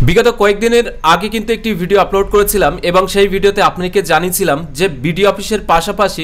বিগত কয়েকদিনের আগে কিন্তু একটি ভিডিও আপলোড করেছিলাম এবং সেই ভিডিওতে আপনাকে জানিয়েছিলাম যে বিডিও অফিসের পাশাপাশি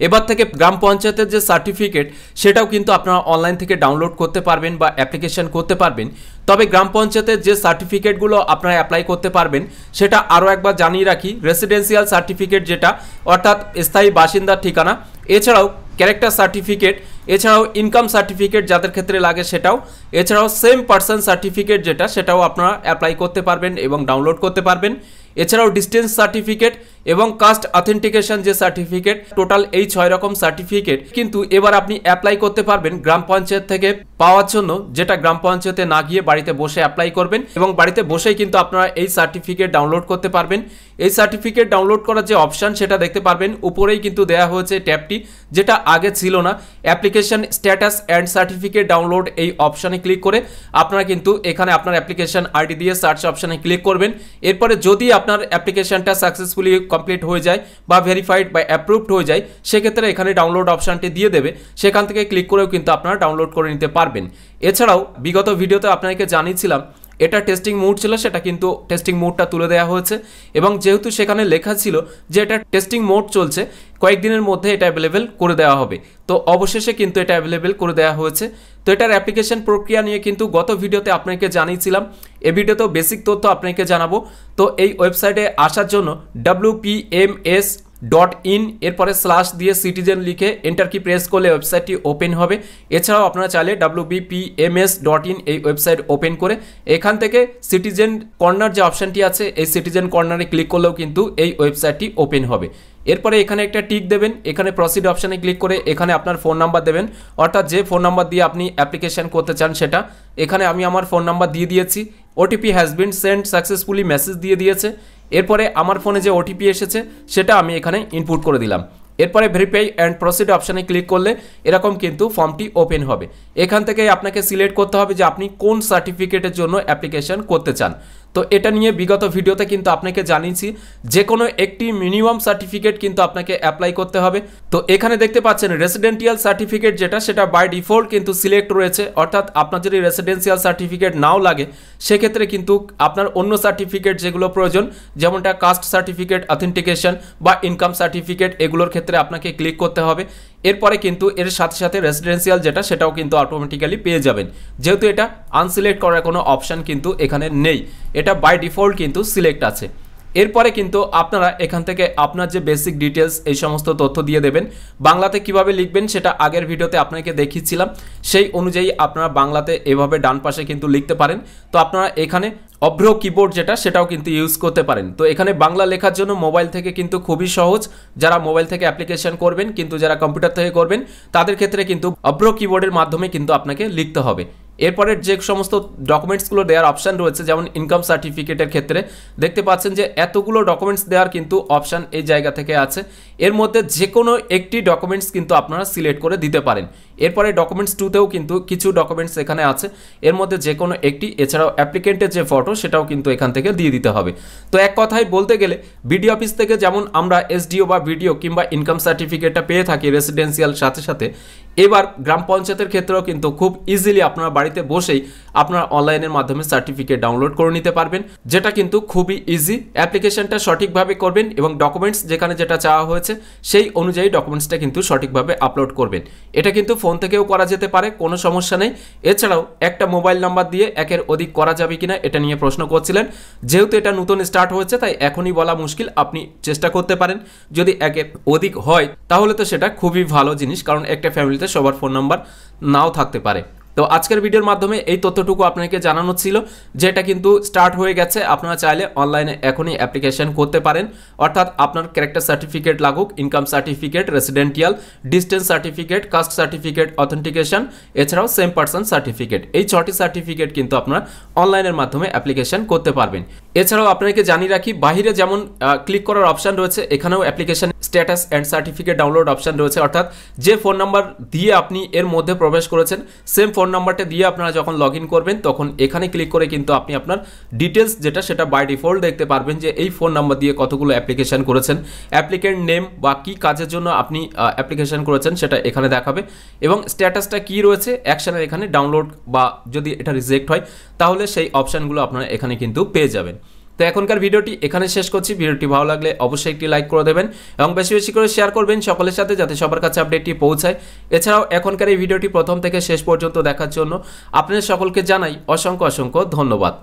এবার থেকে গ্রাম পঞ্চায়েতের যে সার্টিফিকেট সেটাও কিন্তু আপনারা অনলাইন থেকে ডাউনলোড করতে পারবেন বা অ্যাপ্লিকেশন করতে পারবেন। তবে গ্রাম পঞ্চায়েতের যে সার্টিফিকেটগুলো আপনারা অ্যাপ্লাই করতে পারবেন সেটা আরও একবার জানিয়ে রাখি। রেসিডেন্সিয়াল সার্টিফিকেট যেটা অর্থাৎ স্থায়ী বাসিন্দার ঠিকানা, এছাড়াও ক্যারেক্টার সার্টিফিকেট, এছাড়াও ইনকাম সার্টিফিকেট যাদের ক্ষেত্রে লাগে সেটাও, এছাড়াও সেম পার্সন সার্টিফিকেট যেটা সেটাও আপনারা অ্যাপ্লাই করতে পারবেন এবং ডাউনলোড করতে পারবেন। এছাড়াও ডিস্টেন্স সার্টিফিকেট এবং কাস্ট অথেন্টিকেশন যে সার্টিফিকেট, টোটাল এই 6 রকম সার্টিফিকেট কিন্তু এবার আপনি অ্যাপ্লাই করতে পারবেন গ্রাম পঞ্চায়েত থেকে পাওয়ার জন্য, যেটা গ্রাম পঞ্চায়েতে না গিয়ে বাড়িতে বসে অ্যাপ্লাই করবেন এবং বাড়িতে বসেই কিন্তু আপনারা এই সার্টিফিকেট ডাউনলোড করতে পারবেন। এই সার্টিফিকেট ডাউনলোড করার যে অপশান সেটা দেখতে পারবেন উপরেই কিন্তু দেওয়া হয়েছে ট্যাবটি, যেটা আগে ছিল না। Application status and certificate download এই অপশানে ক্লিক করে আপনারা কিন্তু এখানে আপনার অ্যাপ্লিকেশন আইডি দিয়ে সার্চ অপশানে ক্লিক করবেন। এরপরে যদি আপনার অ্যাপ্লিকেশনটা সাকসেসফুলি কমপ্লিট হয়ে যায় বা ভেরিফাইড বা অ্যাপ্রুভড হয়ে যায়, সেক্ষেত্রে এখানে ডাউনলোড অপশানটি দিয়ে দেবে, সেখান থেকে ক্লিক করেও কিন্তু আপনারা ডাউনলোড করে নিতে পারবেন। এছাড়াও বিগত ভিডিওতে আপনাকে জানিয়েছিলাম এটা টেস্টিং মোড ছিল, সেটা কিন্তু টেস্টিং মোডটা তুলে দেওয়া হয়েছে এবং যেহেতু সেখানে লেখা ছিল যে এটা টেস্টিং মোড চলছে, কয়েকদিনের মধ্যে এটা অ্যাভেলেবেল করে দেওয়া হবে, তো অবশেষে কিন্তু এটা অ্যাভেলেবেল করে দেওয়া হয়েছে। তো এটার অ্যাপ্লিকেশন প্রক্রিয়া নিয়ে কিন্তু গত ভিডিওতে আপনাকে জানিয়েছিলাম, এই ভিডিওতেও বেসিক তথ্য আপনাকে জানাবো। তো এই ওয়েবসাইটে আসার জন্য WPMS.in এরপরে স্ল্যাশ দিয়ে সিটিজেন লিখে এন্টার কি প্রেস করলে ওয়েবসাইটটি ওপেন হবে। এছাড়াও আপনারা চাইলে WPMS.in এই ওয়েবসাইট ওপেন করে এখান থেকে সিটিজেন কর্নার যে অপশানটি আছে এই সিটিজেন কর্নারে ক্লিক করলেও কিন্তু এই ওয়েবসাইটটি ওপেন হবে। এরপরে এখানে একটা টিক দেবেন, এখানে প্রসিড অপশানে ক্লিক করে এখানে আপনার ফোন নাম্বার দেবেন, অর্থাৎ যে ফোন নাম্বার দিয়ে আপনি অ্যাপ্লিকেশন করতে চান সেটা। এখানে আমি আমার ফোন নাম্বার দিয়ে দিয়েছি। OTP has been send successfully message দিয়ে দিয়েছে। এরপরে আমার ফোনে যে ওটিপি এসেছে সেটা আমি এখানে ইনপুট করে দিলাম। এরপরে ভেরিফাই অ্যান্ড প্রসিড অপশানে ক্লিক করলে এরকম কিন্তু ফর্মটি ওপেন হবে। এখান থেকে আপনাকে সিলেক্ট করতে হবে যে আপনি কোন সার্টিফিকেটের জন্য অ্যাপ্লিকেশন করতে চান। তো এটা নিয়ে বিগত ভিডিওতে কিন্তু আপনাকে জানিয়েছি যে কোনো একটি মিনিমাম সার্টিফিকেট কিন্তু আপনাকে অ্যাপ্লাই করতে হবে। তো এখানে দেখতে পাচ্ছেন রেসিডেন্সিয়াল সার্টিফিকেট যেটা সেটা বাই ডিফল্ট কিন্তু সিলেক্ট রয়েছে, অর্থাৎ আপনার যদি রেসিডেন্সিয়াল সার্টিফিকেট নাও লাগে সেক্ষেত্রে কিন্তু আপনার অন্য সার্টিফিকেট যেগুলো প্রয়োজন, যেমনটা কাস্ট সার্টিফিকেট অথেন্টিকেশন বা ইনকাম সার্টিফিকেট, এগুলোর ক্ষেত্রে আপনাকে ক্লিক করতে হবে। এরপরে কিন্তু এর সাথে সাথে রেসিডেন্সিয়াল যেটা সেটাও কিন্তু অটোমেটিক্যালি পেয়ে যাবেন, যেহেতু এটা আনসিলেক্ট করার কোনো অপশান কিন্তু এখানে নেই, এটা বাই ডিফল্ট কিন্তু সিলেক্ট আছে। এরপরে কিন্তু আপনারা এখান থেকে আপনার যে বেসিক ডিটেলস এই সমস্ত তথ্য দিয়ে দেবেন। বাংলাতে কিভাবে লিখবেন সেটা আগের ভিডিওতে আপনাকে দেখিয়েছিলাম, সেই অনুযায়ী আপনারা বাংলাতে এভাবে ডান পাশে কিন্তু লিখতে পারেন। তো আপনারা এখানে অভ্র কিবোর্ড যেটা সেটাও কিন্তু ইউজ করতে পারেন। তো এখানে বাংলা লেখার জন্য মোবাইল থেকে কিন্তু খুবই সহজ, যারা মোবাইল থেকে অ্যাপ্লিকেশন করবেন, কিন্তু যারা কম্পিউটার থেকে করবেন তাদের ক্ষেত্রে কিন্তু অভ্র কিবোর্ডের মাধ্যমে কিন্তু আপনাকে লিখতে হবে। এরপরে যে সমস্ত ডকুমেন্টসগুলো দেওয়ার অপশান রয়েছে, যেমন ইনকাম সার্টিফিকেটের ক্ষেত্রে দেখতে পাচ্ছেন যে এতগুলো ডকুমেন্টস দেওয়ার কিন্তু অপশান এই জায়গা থেকে আছে। এর মধ্যে যে কোনো একটি ডকুমেন্টস কিন্তু আপনারা সিলেক্ট করে দিতে পারেন। এরপরে ডকুমেন্টস 2তেও কিন্তু কিছু ডকুমেন্টস এখানে আছে, এর মধ্যে যে কোনো একটি, এছাড়াও অ্যাপ্লিকেন্টের যে ফটো সেটাও কিন্তু এখান থেকে দিয়ে দিতে হবে। তো এক কথায় বলতে গেলে বিডিও অফিস থেকে যেমন আমরা এসডিও বা ভিডিও কিংবা ইনকাম সার্টিফিকেটটা পেয়ে থাকি রেসিডেন্সিয়াল সাথে সাথে, এবার গ্রাম পঞ্চায়েতের ক্ষেত্রেও কিন্তু খুব ইজিলি আপনারা বাড়িতে বসেই আপনারা অনলাইনের মাধ্যমে সার্টিফিকেট ডাউনলোড করে নিতে পারবেন, যেটা কিন্তু খুবই ইজি। অ্যাপ্লিকেশনটা সঠিকভাবে করবেন এবং ডকুমেন্টস যেখানে যেটা চাওয়া হয়েছে সেই অনুযায়ী ডকুমেন্টসটা কিন্তু সঠিকভাবে আপলোড করবেন। এটা কিন্তু ফোন থেকেও করা যেতে পারে, কোনো সমস্যা নেই। এছাড়াও একটা মোবাইল নাম্বার দিয়ে একের অধিক করা যাবে কিনা এটা নিয়ে প্রশ্ন করছিলেন, যেহেতু এটা নতুন স্টার্ট হয়েছে তাই এখনই বলা মুশকিল, আপনি চেষ্টা করতে পারেন। যদি একের অধিক হয় তাহলে তো সেটা খুবই ভালো জিনিস, কারণ একটা ফ্যামিলিতে সবার ফোন নাম্বার নাও থাকতে পারে। তো আজকের ভিডিওর মাধ্যমে এই তথ্যটুকু আপনাকে জানানো ছিল যে এটা কিন্তু স্টার্ট হয়ে গেছে, আপনারা চাইলে অনলাইনে এখনই অ্যাপ্লিকেশন করতে পারেন। অর্থাৎ আপনার ক্যারেক্টার সার্টিফিকেট লাগুক, income certificate, residential, distance certificate, caste certificate authentication, এছাড়াও সেম পার্সন সার্টিফিকেট, এই 6টি সার্টিফিকেট কিন্তু আপনারা অনলাইনের মাধ্যমে অ্যাপ্লিকেশন করতে পারবেন। এছাড়াও আপনাকে জানিয়ে রাখি, বাহিরে যেমন ক্লিক করার অপশান রয়েছে, এখানেও application status and certificate download option রয়েছে, অর্থাৎ যে ফোন নাম্বার দিয়ে আপনি এর মধ্যে প্রবেশ করেছেন সেম ফোন নাম্বারটা দিয়ে আপনারা যখন লগ ইন করবেন তখন এখানে ক্লিক করে কিন্তু আপনি আপনার ডিটেলস যেটা সেটা বাই ডিফল্ট দেখতে পারবেন যে এই ফোন নাম্বার দিয়ে কতগুলো অ্যাপ্লিকেশন করেছেন, অ্যাপ্লিকেন্ট নেম বা কী কাজের জন্য আপনি অ্যাপ্লিকেশন করেছেন সেটা এখানে দেখাবে এবং স্ট্যাটাসটা কী রয়েছে অ্যাকশানের এখানে ডাউনলোড বা যদি এটা রিজেক্ট হয় তাহলে সেই অপশানগুলো আপনারা এখানে কিন্তু পেয়ে যাবেন। তো এখনকার ভিডিওটি এখানে শেষ করছি। ভিডিওটি ভালো লাগলে অবশ্যই একটি লাইক করে দেবেন এবং বেশি বেশি করে শেয়ার করবেন সকলের সাথে যাতে সবার কাছে আপডেটটি পৌঁছায়। এছাড়াও এখনকার এই ভিডিওটি প্রথম থেকে শেষ পর্যন্ত দেখার জন্য আপনাদের সকলকে জানাই অসংখ্য অসংখ্য ধন্যবাদ।